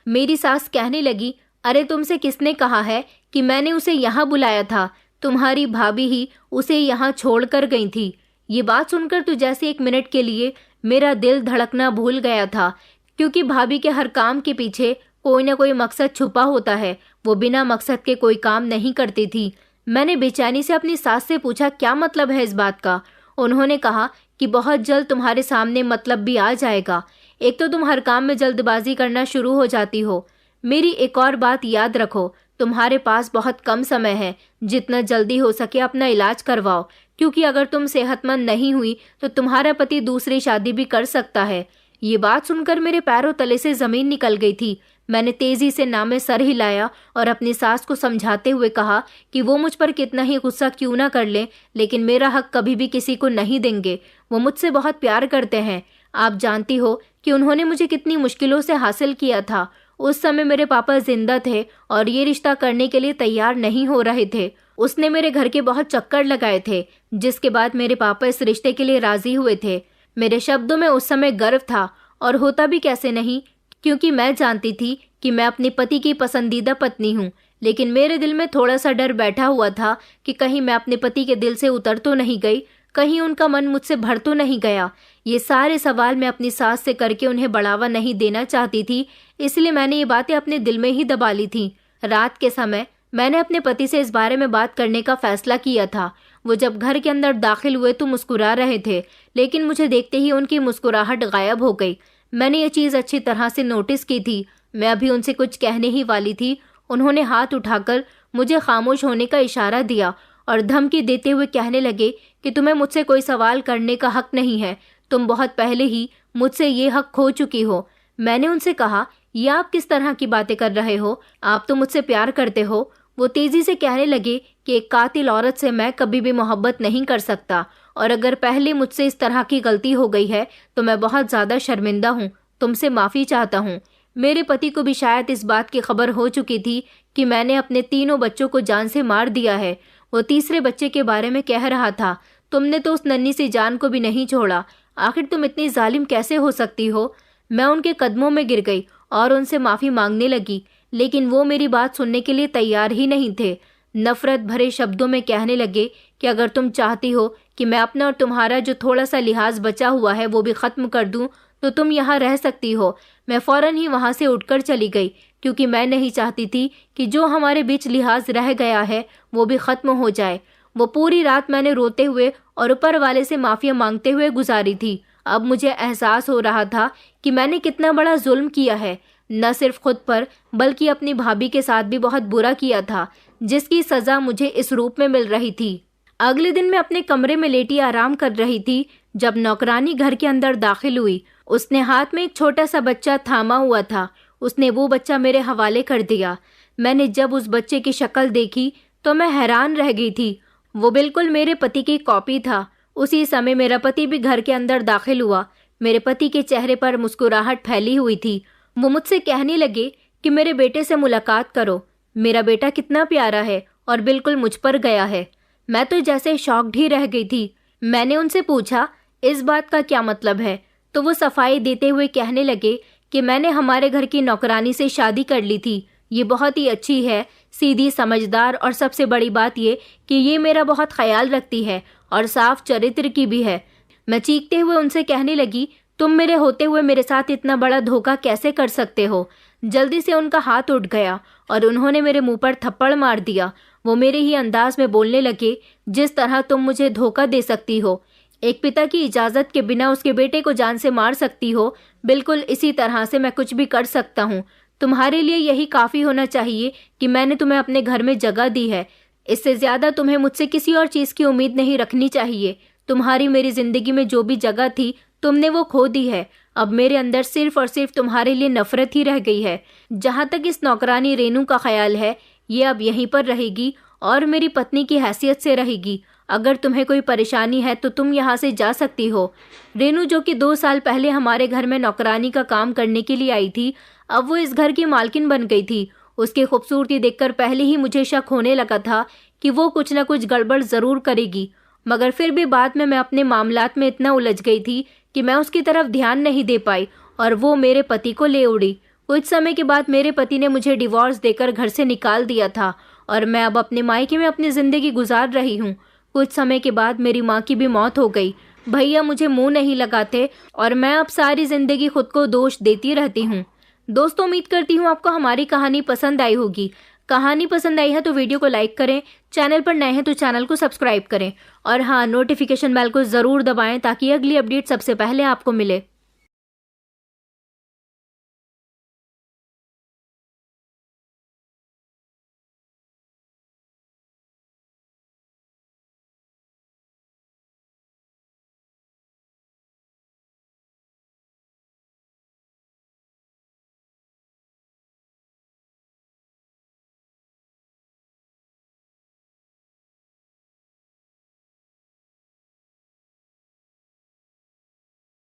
मेरी सास कहने लगी, अरे तुमसे किसने कहा है कि मैंने उसे यहाँ बुलाया था? तुम्हारी भाभी ही उसे यहाँ छोड़ कर गई थी। ये बात सुनकर तो जैसे 1 मिनट के लिए मेरा दिल धड़कना भूल गया था, क्योंकि भाभी के हर काम के पीछे कोई ना कोई मकसद छुपा होता है। वो बिना मकसद के कोई काम नहीं करती थी। मैंने बेचैनी से अपनी सास से पूछा, क्या मतलब है इस बात का? उन्होंने कहा कि बहुत जल्द तुम्हारे सामने मतलब भी आ जाएगा। एक तो तुम हर काम में जल्दबाजी करना शुरू हो जाती हो। मेरी एक और बात याद रखो, तुम्हारे पास बहुत कम समय है। जितना जल्दी हो सके अपना इलाज करवाओ, क्योंकि अगर तुम सेहतमंद नहीं हुई तो तुम्हारा पति दूसरी शादी भी कर सकता है। ये बात सुनकर मेरे पैरों तले से जमीन निकल गई थी। मैंने तेजी से नामे सर हिलाया और अपनी सास को समझाते हुए कहा कि वो मुझ पर कितना ही गुस्सा क्यों ना कर ले, लेकिन मेरा हक कभी भी किसी को नहीं देंगे। वो मुझसे बहुत प्यार करते हैं। आप जानती हो कि उन्होंने मुझे कितनी मुश्किलों से हासिल किया था। उस समय मेरे पापा जिंदा थे और ये रिश्ता करने के लिए तैयार नहीं हो रहे थे। उसने मेरे घर के बहुत चक्कर लगाए थे, जिसके बाद मेरे पापा इस रिश्ते के लिए राजी हुए थे। मेरे शब्दों में उस समय गर्व था, और होता भी कैसे नहीं, क्योंकि मैं जानती थी कि मैं अपने पति की पसंदीदा पत्नी हूँ। लेकिन मेरे दिल में थोड़ा सा डर बैठा हुआ था कि कहीं मैं अपने पति के दिल से उतर तो नहीं गई, कहीं उनका मन मुझसे भर तो नहीं गया। ये सारे सवाल मैं अपनी सास से करके उन्हें बढ़ावा नहीं देना चाहती थी, इसलिए मैंने ये बातें अपने दिल में ही दबा ली थी। रात के समय मैंने अपने पति से इस बारे में बात करने का फैसला किया था। वो जब घर के अंदर दाखिल हुए तो मुस्कुरा रहे थे, लेकिन मुझे देखते ही उनकी मुस्कुराहट गायब हो गई। मैंने ये चीज़ अच्छी तरह से नोटिस की थी। मैं अभी उनसे कुछ कहने ही वाली थी, उन्होंने हाथ उठाकर मुझे खामोश होने का इशारा दिया और धमकी देते हुए कहने लगे कि तुम्हें मुझसे कोई सवाल करने का हक नहीं है। तुम बहुत पहले ही मुझसे ये हक खो चुकी हो। मैंने उनसे कहा, ये आप किस तरह की बातें कर रहे हो? आप तो मुझसे प्यार करते हो। वो तेजी से कहने लगे कि एक कातिल औरत से मैं कभी भी मोहब्बत नहीं कर सकता, और अगर पहले मुझसे इस तरह की गलती हो गई है तो मैं बहुत ज़्यादा शर्मिंदा हूँ। तुमसे माफ़ी चाहता हूँ। मेरे पति को भी शायद इस बात की खबर हो चुकी थी कि मैंने अपने 3 बच्चों को जान से मार दिया है। वो तीसरे बच्चे के बारे में कह रहा था, तुमने तो उस नन्ही सी जान को भी नहीं छोड़ा। आखिर तुम इतनी जालिम कैसे हो सकती हो? मैं उनके कदमों में गिर गई और उनसे माफ़ी मांगने लगी, लेकिन वो मेरी बात सुनने के लिए तैयार ही नहीं थे। नफरत भरे शब्दों में कहने लगे कि अगर तुम चाहती हो कि मैं अपना और तुम्हारा जो थोड़ा सा लिहाज बचा हुआ है वो भी ख़त्म कर दूं, तो तुम यहाँ रह सकती हो। मैं फ़ौरन ही वहाँ से उठकर चली गई, क्योंकि मैं नहीं चाहती थी कि जो हमारे बीच लिहाज रह गया है वो भी ख़त्म हो जाए। वो पूरी रात मैंने रोते हुए और ऊपर वाले से माफ़िया मांगते हुए गुजारी थी। अब मुझे एहसास हो रहा था कि मैंने कितना बड़ा जुल्म किया है, न सिर्फ खुद पर बल्कि अपनी भाभी के साथ भी बहुत बुरा किया था, जिसकी सज़ा मुझे इस रूप में मिल रही थी। अगले दिन मैं अपने कमरे में लेटी आराम कर रही थी जब नौकरानी घर के अंदर दाखिल हुई। उसने हाथ में एक छोटा सा बच्चा थामा हुआ था। उसने वो बच्चा मेरे हवाले कर दिया। मैंने जब उस बच्चे की शक्ल देखी तो मैं हैरान रह गई थी। वो बिल्कुल मेरे पति की कॉपी था। उसी समय मेरा पति भी घर के अंदर दाखिल हुआ। मेरे पति के चेहरे पर मुस्कुराहट फैली हुई थी। वो मुझसे कहने लगे कि मेरे बेटे से मुलाकात करो। मेरा बेटा कितना प्यारा है और बिल्कुल मुझ पर गया है। मैं तो जैसे शॉक्ड ही रह गई थी। मैंने उनसे पूछा, इस बात का क्या मतलब है? तो वो सफाई देते हुए कहने लगे कि मैंने हमारे घर की नौकरानी से शादी कर ली थी। ये बहुत ही अच्छी है, सीधी, समझदार, और सबसे बड़ी बात ये कि ये मेरा बहुत ख्याल रखती है और साफ चरित्र की भी है। मैं चीखते हुए उनसे कहने लगी, तुम मेरे होते हुए मेरे साथ इतना बड़ा धोखा कैसे कर सकते हो? जल्दी से उनका हाथ उठ गया और उन्होंने मेरे मुंह पर थप्पड़ मार दिया। वो मेरे ही अंदाज में बोलने लगे, जिस तरह तुम मुझे धोखा दे सकती हो, एक पिता की इजाज़त के बिना उसके बेटे को जान से मार सकती हो, बिल्कुल इसी तरह से मैं कुछ भी कर सकता हूँ। तुम्हारे लिए यही काफ़ी होना चाहिए कि मैंने तुम्हें अपने घर में जगह दी है। इससे ज़्यादा तुम्हें मुझसे किसी और चीज़ की उम्मीद नहीं रखनी चाहिए। तुम्हारी मेरी ज़िंदगी में जो भी जगह थी तुमने वो खो दी है। अब मेरे अंदर सिर्फ और सिर्फ तुम्हारे लिए नफरत ही रह गई है। जहाँ तक इस नौकरानी रेनू का ख्याल है, ये अब यहीं पर रहेगी और मेरी पत्नी की हैसियत से रहेगी। अगर तुम्हें कोई परेशानी है तो तुम यहाँ से जा सकती हो। रेनू, जो कि 2 साल पहले हमारे घर में नौकरानी का काम करने के लिए आई थी, अब वो इस घर की मालकिन बन गई थी। उसकी खूबसूरती देखकर पहले ही मुझे शक होने लगा था कि वो कुछ न कुछ गड़बड़ ज़रूर करेगी, मगर फिर भी बाद में मैं अपने मामलात में इतना उलझ गई थी कि मैं उसकी तरफ ध्यान नहीं दे पाई और वो मेरे पति को ले उड़ी। कुछ समय के बाद मेरे पति ने मुझे डिवोर्स देकर घर से निकाल दिया था और मैं अब अपने मायके में अपनी ज़िंदगी गुजार रही हूँ। कुछ समय के बाद मेरी माँ की भी मौत हो गई। भैया मुझे मुंह नहीं लगाते और मैं अब सारी ज़िंदगी खुद को दोष देती रहती हूँ। दोस्तों, उम्मीद करती हूँ आपको हमारी कहानी पसंद आई होगी। कहानी पसंद आई है तो वीडियो को लाइक करें, चैनल पर नए हैं तो चैनल को सब्सक्राइब करें और हाँ, नोटिफिकेशन बेल को ज़रूर दबाएं ताकि अगली अपडेट सबसे पहले आपको मिले।